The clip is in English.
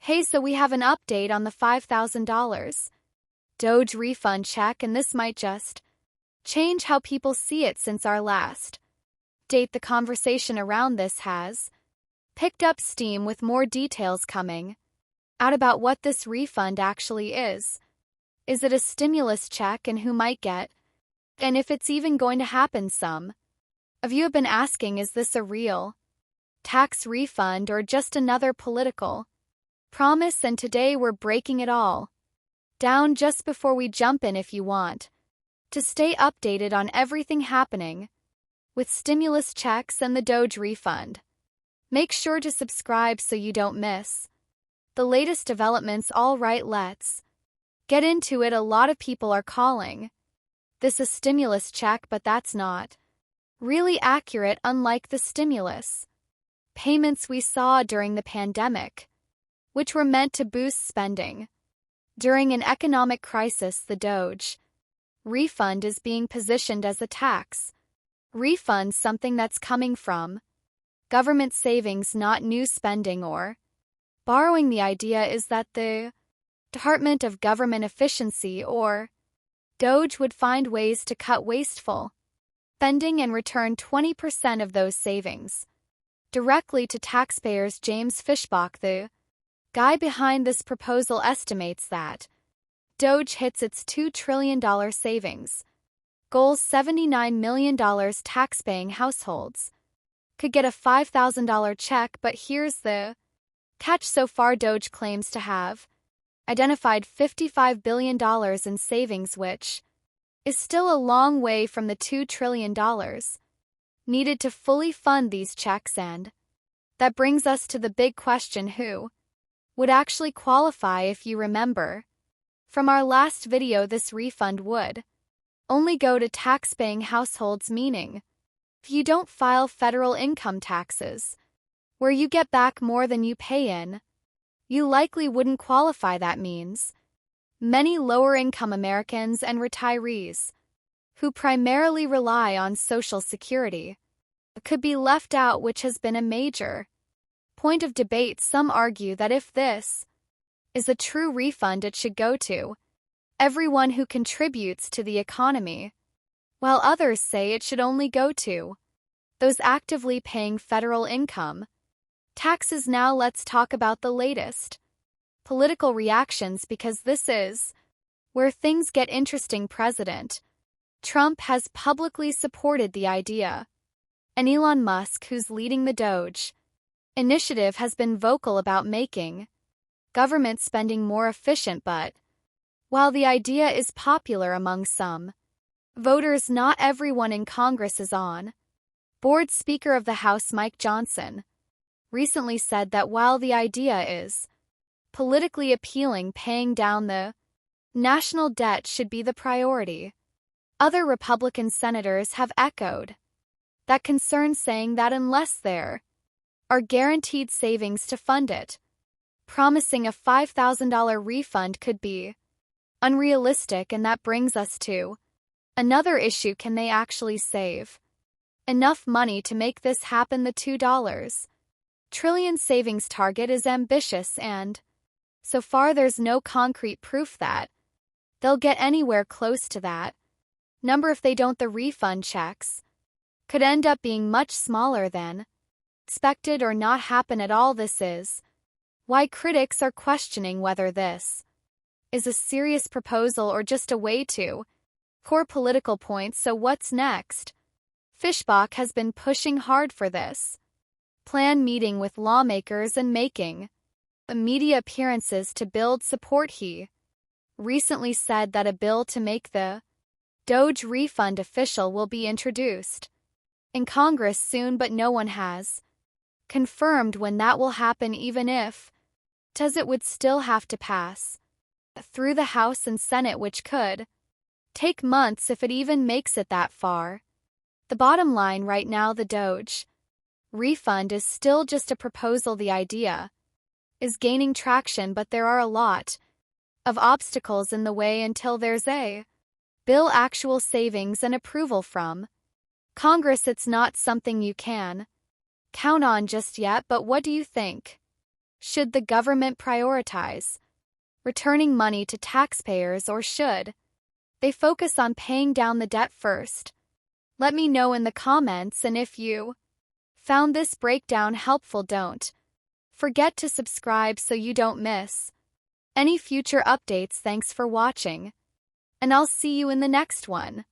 Hey, so we have an update on the $5,000 Doge Refund Check, and this might just change how people see it since our last date. The conversation around this has picked up steam, with more details coming out about what this refund actually is. Is it a stimulus check, and who might get, and if it's even going to happen? Some of you have been asking, is this a real tax refund or just another political promise? And today we're breaking it all down. Just before we jump in, if you want to stay updated on everything happening with stimulus checks and the Doge refund, make sure to subscribe so you don't miss the latest developments. All right, let's get into it. A lot of people are calling this a stimulus check, but that's not really accurate. Unlike the stimulus payments we saw during the pandemic, which were meant to boost spending during an economic crisis, the Doge refund is being positioned as a tax refund, something that's coming from government savings, not new spending or borrowing. The idea is that the Department of Government Efficiency, or Doge, would find ways to cut wasteful spending and return 20% of those savings directly to taxpayers. James Fishbach, the guy behind this proposal, estimates that Doge hits its $2 trillion savings goal, $79 million. Taxpaying households could get a $5,000 check, but here's the catch. So far, Doge claims to have identified $55 billion in savings, which is still a long way from the $2 trillion needed to fully fund these checks. And that brings us to the big question: who would actually qualify? If you remember from our last video, this refund would only go to taxpaying households, meaning if you don't file federal income taxes, where you get back more than you pay in, you likely wouldn't qualify. That means many lower-income Americans and retirees who primarily rely on Social Security could be left out, which has been a major point of debate. Some argue that if this is a true refund, it should go to everyone who contributes to the economy, while others say it should only go to those actively paying federal income taxes. Now let's talk about the latest political reactions, because this is where things get interesting. President Trump has publicly supported the idea, and Elon Musk, who's leading the Doge initiative, has been vocal about making government spending more efficient. But while the idea is popular among some voters, not everyone in Congress is on board. Speaker of the House Mike Johnson recently said that while the idea is politically appealing, paying down the national debt should be the priority. Other Republican senators have echoed that concern, saying that unless there are guaranteed savings to fund it, promising a $5,000 refund could be unrealistic. And that brings us to another issue: can they actually save enough money to make this happen? The $2 trillion savings target is ambitious, and so far there's no concrete proof that they'll get anywhere close to that number. If they don't, the refund checks could end up being much smaller than expected or not happen at all. This is why critics are questioning whether this is a serious proposal or just a way to score political points. So what's next? Fishbach has been pushing hard for this plan, meeting with lawmakers and making media appearances to build support. He recently said that a bill to make the Doge refund official will be introduced in Congress soon, but no one has confirmed when that will happen. Even if it does, it would still have to pass through the House and Senate, which could take months if it even makes it that far. The bottom line right now, the Doge refund is still just a proposal. The idea is gaining traction, but there are a lot of obstacles in the way until there's a bill, actual savings, and approval from Congress. It's not something you can count on just yet, but what do you think? Should the government prioritize returning money to taxpayers, or should they focus on paying down the debt first? Let me know in the comments, and if you found this breakdown helpful, don't forget to subscribe so you don't miss any future updates. Thanks for watching, and I'll see you in the next one.